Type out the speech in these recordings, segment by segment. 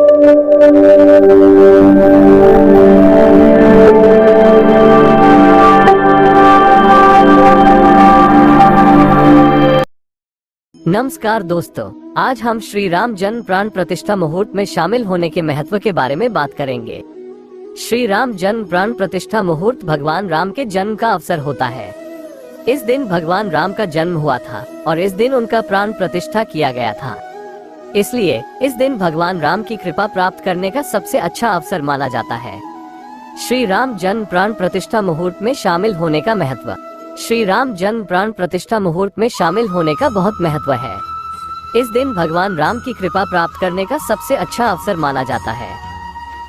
नमस्कार दोस्तों, आज हम श्री राम जन्म प्राण प्रतिष्ठा मुहूर्त में शामिल होने के महत्व के बारे में बात करेंगे। श्री राम जन्म प्राण प्रतिष्ठा मुहूर्त भगवान राम के जन्म का अवसर होता है। इस दिन भगवान राम का जन्म हुआ था और इस दिन उनका प्राण प्रतिष्ठा किया गया था। इसलिए इस दिन भगवान राम की कृपा प्राप्त करने का सबसे अच्छा अवसर माना जाता है। श्री राम जन्म प्राण प्रतिष्ठा मुहूर्त में शामिल होने का महत्व। श्री राम जन्म प्राण प्रतिष्ठा मुहूर्त में शामिल होने का बहुत महत्व है। इस दिन भगवान राम की कृपा प्राप्त करने का सबसे अच्छा अवसर माना जाता है।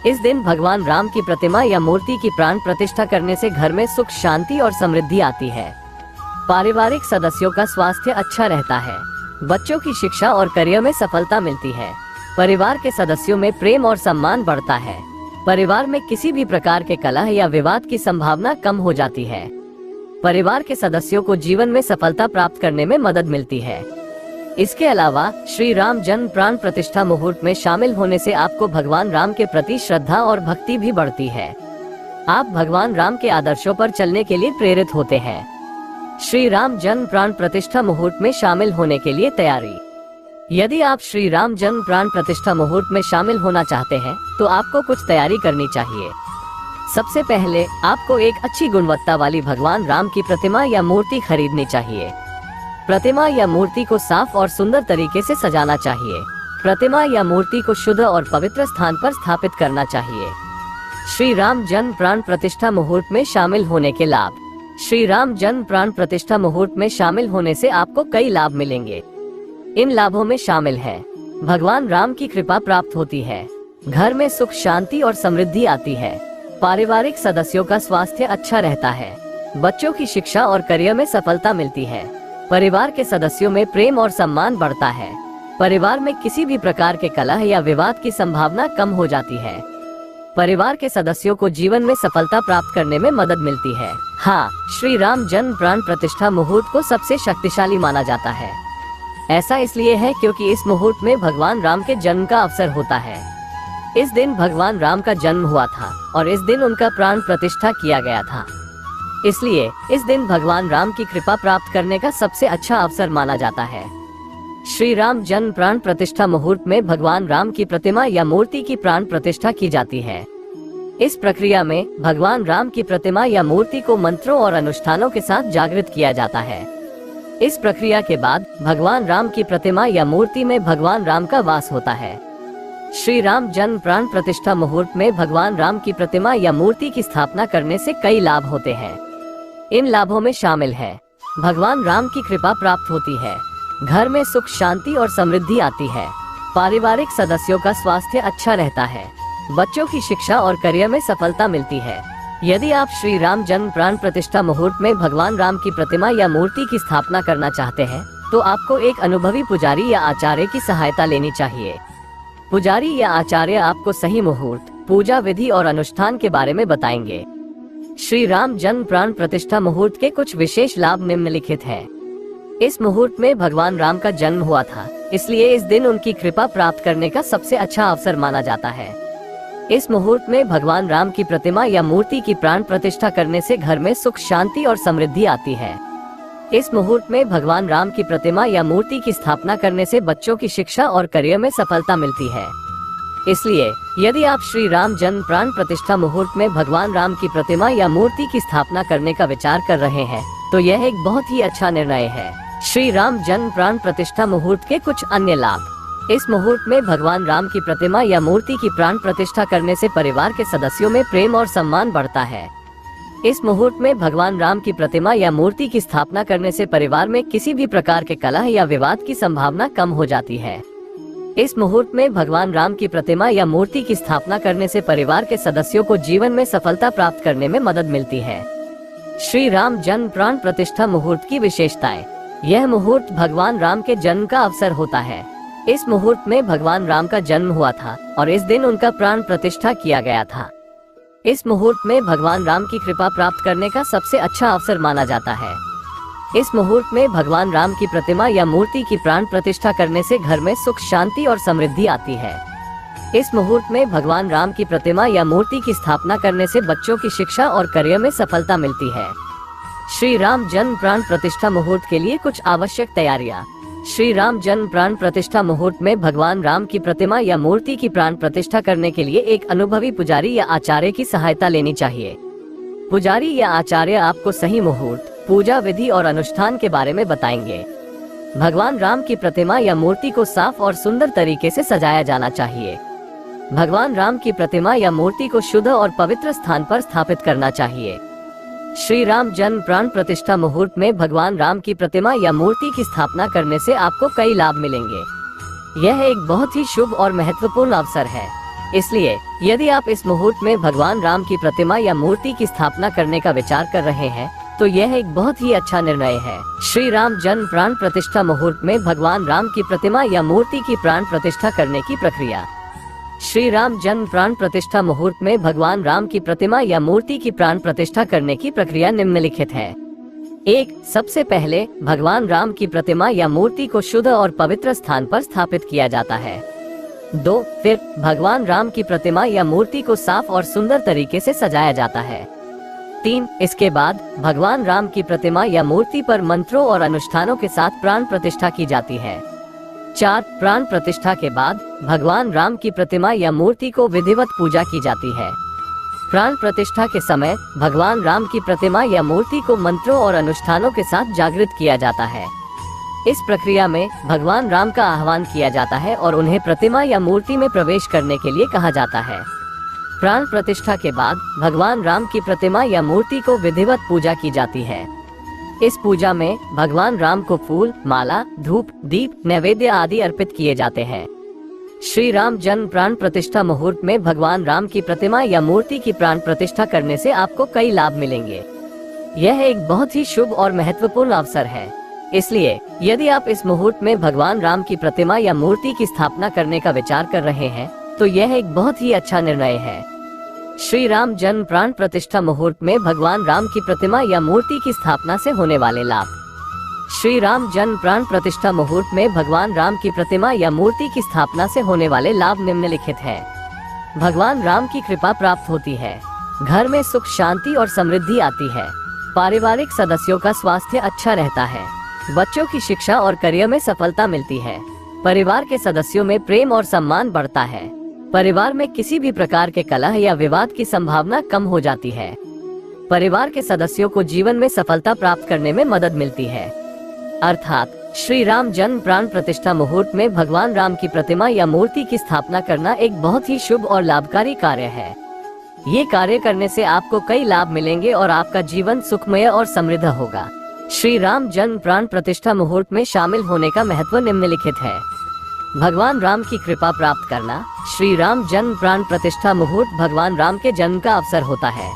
इस दिन भगवान राम की प्रतिमा या मूर्ति की प्राण प्रतिष्ठा करने से घर में सुख, शांति और समृद्धि आती है। पारिवारिक सदस्यों का स्वास्थ्य अच्छा रहता है। बच्चों की शिक्षा और करियर में सफलता मिलती है। परिवार के सदस्यों में प्रेम और सम्मान बढ़ता है। परिवार में किसी भी प्रकार के कलह या विवाद की संभावना कम हो जाती है। परिवार के सदस्यों को जीवन में सफलता प्राप्त करने में मदद मिलती है। इसके अलावा श्री राम जन्म प्राण प्रतिष्ठा मुहूर्त में शामिल होने से आपको भगवान राम के प्रति श्रद्धा और भक्ति भी बढ़ती है। आप भगवान राम के आदर्शों पर चलने के लिए प्रेरित होते हैं। श्री राम जन्म प्राण प्रतिष्ठा मुहूर्त में शामिल होने के लिए तैयारी। यदि आप श्री राम जन्म प्राण प्रतिष्ठा मुहूर्त में शामिल होना चाहते हैं तो आपको कुछ तैयारी करनी चाहिए। सबसे पहले आपको एक अच्छी गुणवत्ता वाली भगवान राम की प्रतिमा या मूर्ति खरीदनी चाहिए। प्रतिमा या मूर्ति को साफ और सुंदर तरीके से सजाना चाहिए। प्रतिमा या मूर्ति को शुद्ध और पवित्र स्थान पर स्थापित करना चाहिए। श्री राम जन्म प्राण प्रतिष्ठा मुहूर्त में शामिल होने के लाभ। श्री राम जन्म प्राण प्रतिष्ठा मुहूर्त में शामिल होने से आपको कई लाभ मिलेंगे। इन लाभों में शामिल है: भगवान राम की कृपा प्राप्त होती है। घर में सुख, शांति और समृद्धि आती है। पारिवारिक सदस्यों का स्वास्थ्य अच्छा रहता है। बच्चों की शिक्षा और करियर में सफलता मिलती है। परिवार के सदस्यों में प्रेम और सम्मान बढ़ता है। परिवार में किसी भी प्रकार के कलह या विवाद की संभावना कम हो जाती है। परिवार के सदस्यों को जीवन में सफलता प्राप्त करने में मदद मिलती है। हाँ, श्री राम जन्म प्राण प्रतिष्ठा मुहूर्त को सबसे शक्तिशाली माना जाता है। ऐसा इसलिए है क्योंकि इस मुहूर्त में भगवान राम के जन्म का अवसर होता है। इस दिन भगवान राम का जन्म हुआ था और इस दिन उनका प्राण प्रतिष्ठा किया गया था। इसलिए इस दिन भगवान राम की कृपा प्राप्त करने का सबसे अच्छा अवसर माना जाता है। श्री राम जन्म प्राण प्रतिष्ठा मुहूर्त में भगवान राम की प्रतिमा या मूर्ति की प्राण प्रतिष्ठा की जाती है। इस प्रक्रिया में भगवान राम की प्रतिमा या मूर्ति को मंत्रों और अनुष्ठानों के साथ जागृत किया जाता है। इस प्रक्रिया के बाद भगवान राम की प्रतिमा या मूर्ति में भगवान राम का वास होता है। श्री राम जन्म प्राण प्रतिष्ठा मुहूर्त में भगवान राम की प्रतिमा या मूर्ति की स्थापना करने से कई लाभ होते हैं। इन लाभों में शामिल है: भगवान राम की कृपा प्राप्त होती है। घर में सुख, शांति और समृद्धि आती है। पारिवारिक सदस्यों का स्वास्थ्य अच्छा रहता है। बच्चों की शिक्षा और करियर में सफलता मिलती है। यदि आप श्री राम जन्म प्राण प्रतिष्ठा मुहूर्त में भगवान राम की प्रतिमा या मूर्ति की स्थापना करना चाहते हैं तो आपको एक अनुभवी पुजारी या आचार्य की सहायता लेनी चाहिए। पुजारी या आचार्य आपको सही मुहूर्त, पूजा विधि और अनुष्ठान के बारे में बताएंगे। श्री राम जन्म प्राण प्रतिष्ठा मुहूर्त के कुछ विशेष लाभ निम्नलिखित हैं। इस मुहूर्त में भगवान राम का जन्म हुआ था, इसलिए इस दिन उनकी कृपा प्राप्त करने का सबसे अच्छा अवसर माना जाता है। इस मुहूर्त में भगवान राम की प्रतिमा या मूर्ति की प्राण प्रतिष्ठा करने से घर में सुख, शांति और समृद्धि आती है। इस मुहूर्त में भगवान राम की प्रतिमा या मूर्ति की स्थापना करने से बच्चों की शिक्षा और करियर में सफलता मिलती है। इसलिए यदि आप श्री राम जन्म प्राण प्रतिष्ठा मुहूर्त में भगवान राम की प्रतिमा या मूर्ति की स्थापना करने का विचार कर रहे हैं तो यह एक बहुत ही अच्छा निर्णय है। श्री राम जन्म प्राण प्रतिष्ठा मुहूर्त के कुछ अन्य लाभ। इस मुहूर्त में भगवान राम की प्रतिमा या मूर्ति की प्राण प्रतिष्ठा करने से परिवार के सदस्यों में प्रेम और सम्मान बढ़ता है। इस मुहूर्त में भगवान राम की प्रतिमा या मूर्ति की स्थापना करने से परिवार में किसी भी प्रकार के कलह या विवाद की संभावना कम हो जाती है। इस मुहूर्त में भगवान राम की प्रतिमा या मूर्ति की स्थापना करने से परिवार के सदस्यों को जीवन में सफलता प्राप्त करने में मदद मिलती है। श्री राम जन्म प्राण प्रतिष्ठा मुहूर्त की विशेषताएं। यह मुहूर्त भगवान राम के जन्म का अवसर होता है। इस मुहूर्त में भगवान राम का जन्म हुआ था और इस दिन उनका प्राण प्रतिष्ठा किया गया था। इस मुहूर्त में भगवान राम की कृपा प्राप्त करने का सबसे अच्छा अवसर माना जाता है। इस मुहूर्त में भगवान राम की प्रतिमा या मूर्ति की प्राण प्रतिष्ठा करने से घर में सुख, शांति और समृद्धि आती है। इस मुहूर्त में भगवान राम की प्रतिमा या मूर्ति की स्थापना करने से बच्चों की शिक्षा और करियर में सफलता मिलती है। श्री राम जन्म प्राण प्रतिष्ठा मुहूर्त के लिए कुछ आवश्यक तैयारियां। श्री राम जन्म प्राण प्रतिष्ठा मुहूर्त में भगवान राम की प्रतिमा या मूर्ति की प्राण प्रतिष्ठा करने के लिए एक अनुभवी पुजारी या आचार्य की सहायता लेनी चाहिए। पुजारी या आचार्य आपको सही मुहूर्त, पूजा विधि और अनुष्ठान के बारे में बताएंगे। भगवान राम की प्रतिमा या मूर्ति को साफ और सुंदर तरीके से सजाया जाना चाहिए। भगवान राम की प्रतिमा या मूर्ति को शुद्ध और पवित्र स्थान पर स्थापित करना चाहिए। श्री राम जन्म प्राण प्रतिष्ठा मुहूर्त में भगवान राम की प्रतिमा या मूर्ति की स्थापना करने से आपको कई लाभ मिलेंगे। यह एक बहुत ही शुभ और महत्वपूर्ण अवसर है, इसलिए यदि आप इस मुहूर्त में भगवान राम की प्रतिमा या मूर्ति की स्थापना करने का विचार कर रहे हैं तो यह एक बहुत ही अच्छा निर्णय है। श्री राम जन्म प्राण प्रतिष्ठा मुहूर्त में भगवान राम की प्रतिमा या मूर्ति की प्राण प्रतिष्ठा करने की प्रक्रिया। श्री राम जन्म प्राण प्रतिष्ठा मुहूर्त में भगवान राम की प्रतिमा या मूर्ति की प्राण प्रतिष्ठा करने की प्रक्रिया निम्नलिखित है। 1. सबसे पहले भगवान राम की प्रतिमा या मूर्ति को शुद्ध और पवित्र स्थान पर स्थापित किया जाता है। 2. फिर भगवान राम की प्रतिमा या मूर्ति को साफ और सुंदर तरीके से सजाया जाता है। 3. इसके बाद भगवान राम की प्रतिमा या मूर्ति पर मंत्रों और अनुष्ठानों के साथ प्राण प्रतिष्ठा की जाती है। 4. प्राण प्रतिष्ठा के बाद भगवान राम की प्रतिमा या मूर्ति को विधिवत पूजा की जाती है। प्राण प्रतिष्ठा के समय भगवान राम की प्रतिमा या मूर्ति को मंत्रों और अनुष्ठानों के साथ जागृत किया जाता है। इस प्रक्रिया में भगवान राम का आह्वान किया जाता है और उन्हें प्रतिमा या मूर्ति में प्रवेश करने के लिए कहा जाता है। प्राण प्रतिष्ठा के बाद भगवान राम की प्रतिमा या मूर्ति को विधिवत पूजा की जाती है। इस पूजा में भगवान राम को फूल, माला, धूप, दीप, नैवेद्य आदि अर्पित किए जाते हैं। श्री राम जन्म प्राण प्रतिष्ठा मुहूर्त में भगवान राम की प्रतिमा या मूर्ति की प्राण प्रतिष्ठा करने से आपको कई लाभ मिलेंगे। यह एक बहुत ही शुभ और महत्वपूर्ण अवसर है, इसलिए यदि आप इस मुहूर्त में भगवान राम की प्रतिमा या मूर्ति की स्थापना करने का विचार कर रहे हैं तो यह एक बहुत ही अच्छा निर्णय है। श्री राम जन्म प्राण प्रतिष्ठा मुहूर्त में भगवान राम की प्रतिमा या मूर्ति की स्थापना से होने वाले लाभ। श्री राम जन्म प्राण प्रतिष्ठा मुहूर्त में भगवान राम की प्रतिमा या मूर्ति की स्थापना से होने वाले लाभ निम्नलिखित हैं। भगवान राम की कृपा प्राप्त होती है। घर में सुख, शांति और समृद्धि आती है। पारिवारिक सदस्यों का स्वास्थ्य अच्छा रहता है। बच्चों की शिक्षा और करियर में सफलता मिलती है। परिवार के सदस्यों में प्रेम और सम्मान बढ़ता है। परिवार में किसी भी प्रकार के कलह या विवाद की संभावना कम हो जाती है। परिवार के सदस्यों को जीवन में सफलता प्राप्त करने में मदद मिलती है। अर्थात श्री राम जन्म प्राण प्रतिष्ठा मुहूर्त में भगवान राम की प्रतिमा या मूर्ति की स्थापना करना एक बहुत ही शुभ और लाभकारी कार्य है। ये कार्य करने से आपको कई लाभ मिलेंगे और आपका जीवन सुखमय और समृद्ध होगा। श्री राम जन्म प्राण प्रतिष्ठा मुहूर्त में शामिल होने का महत्व निम्नलिखित है। भगवान राम की कृपा प्राप्त करना। श्री राम जन्म प्राण प्रतिष्ठा मुहूर्त भगवान राम के जन्म का अवसर होता है।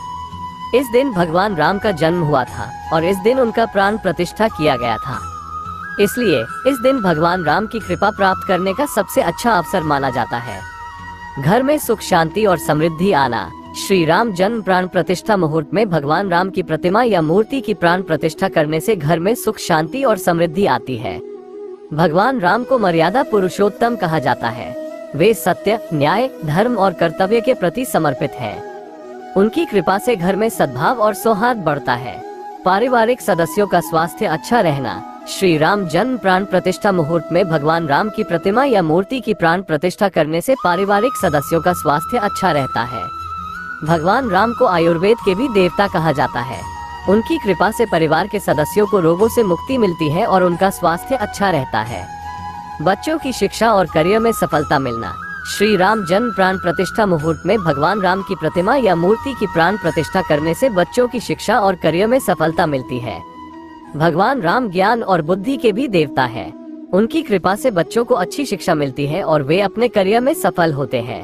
इस दिन भगवान राम का जन्म हुआ था और इस दिन उनका प्राण प्रतिष्ठा किया गया था, इसलिए इस दिन भगवान राम की कृपा प्राप्त करने का सबसे अच्छा अवसर माना जाता है। घर में सुख, शांति और समृद्धि आना। श्री राम जन्म प्राण प्रतिष्ठा मुहूर्त में भगवान राम की प्रतिमा या मूर्ति की प्राण प्रतिष्ठा करने से घर में सुख, शांति और समृद्धि आती है। भगवान राम को मर्यादा पुरुषोत्तम कहा जाता है। वे सत्य, न्याय, धर्म और कर्तव्य के प्रति समर्पित हैं। उनकी कृपा से घर में सद्भाव और सौहार्द बढ़ता है। पारिवारिक सदस्यों का स्वास्थ्य अच्छा रहना। श्री राम जन्म प्राण प्रतिष्ठा मुहूर्त में भगवान राम की प्रतिमा या मूर्ति की प्राण प्रतिष्ठा करने से पारिवारिक सदस्यों का स्वास्थ्य अच्छा रहता है। भगवान राम को आयुर्वेद के भी देवता कहा जाता है। उनकी कृपा से परिवार के सदस्यों को रोगों से मुक्ति मिलती है और उनका स्वास्थ्य अच्छा रहता है। बच्चों की शिक्षा और करियर में सफलता मिलना। श्री राम जन्म प्राण प्रतिष्ठा मुहूर्त में भगवान राम की प्रतिमा या मूर्ति की प्राण प्रतिष्ठा करने से बच्चों की शिक्षा और करियर में सफलता मिलती है। भगवान राम ज्ञान और बुद्धि के भी देवता है। उनकी कृपा से बच्चों को अच्छी शिक्षा मिलती है और वे अपने करियर में सफल होते हैं।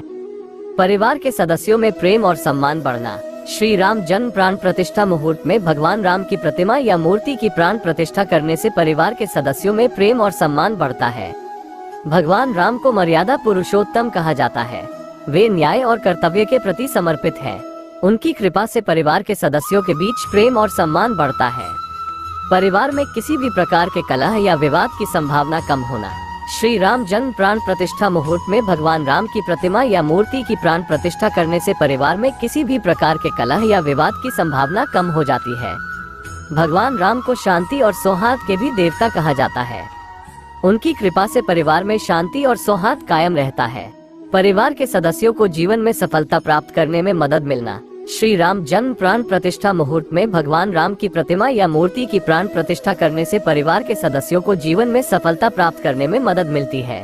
परिवार के सदस्यों में प्रेम और सम्मान बढ़ना। श्री राम जन्म प्राण प्रतिष्ठा मुहूर्त में भगवान राम की प्रतिमा या मूर्ति की प्राण प्रतिष्ठा करने से परिवार के सदस्यों में प्रेम और सम्मान बढ़ता है। भगवान राम को मर्यादा पुरुषोत्तम कहा जाता है। वे न्याय और कर्तव्य के प्रति समर्पित हैं। उनकी कृपा से परिवार के सदस्यों के बीच प्रेम और सम्मान बढ़ता है। परिवार में किसी भी प्रकार के कलह या विवाद की संभावना कम होना। श्री राम जन्म प्राण प्रतिष्ठा मुहूर्त में भगवान राम की प्रतिमा या मूर्ति की प्राण प्रतिष्ठा करने से परिवार में किसी भी प्रकार के कलह या विवाद की संभावना कम हो जाती है। भगवान राम को शांति और सौहार्द के भी देवता कहा जाता है। उनकी कृपा से परिवार में शांति और सौहार्द कायम रहता है। परिवार के सदस्यों को जीवन में सफलता प्राप्त करने में मदद मिलना। श्री राम जन्म प्राण प्रतिष्ठा मुहूर्त में भगवान राम की प्रतिमा या मूर्ति की प्राण प्रतिष्ठा करने से परिवार के सदस्यों को जीवन में सफलता प्राप्त करने में मदद मिलती है।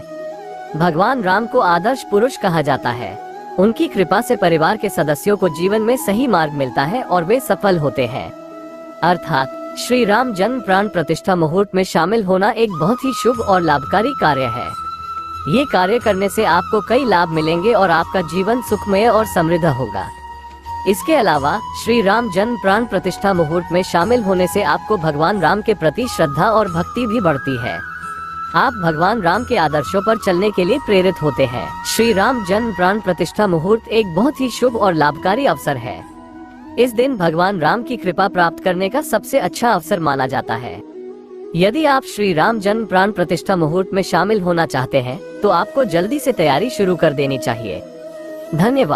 भगवान राम को आदर्श पुरुष कहा जाता है। उनकी कृपा से परिवार के सदस्यों को जीवन में सही मार्ग मिलता है और वे सफल होते हैं। अर्थात श्री राम जन्म प्राण प्रतिष्ठा मुहूर्त में शामिल होना एक बहुत ही शुभ और लाभकारी कार्य है। ये कार्य करने से आपको कई लाभ मिलेंगे और आपका जीवन सुखमय और समृद्ध होगा। इसके अलावा श्री राम जन्म प्राण प्रतिष्ठा मुहूर्त में शामिल होने से आपको भगवान राम के प्रति श्रद्धा और भक्ति भी बढ़ती है। आप भगवान राम के आदर्शों पर चलने के लिए प्रेरित होते हैं। श्री राम जन्म प्राण प्रतिष्ठा मुहूर्त एक बहुत ही शुभ और लाभकारी अवसर है। इस दिन भगवान राम की कृपा प्राप्त करने का सबसे अच्छा अवसर माना जाता है। यदि आप श्री राम जन्म प्राण प्रतिष्ठा मुहूर्त में शामिल होना चाहते हैं तो आपको जल्दी से तैयारी शुरू कर देनी चाहिए। धन्यवाद।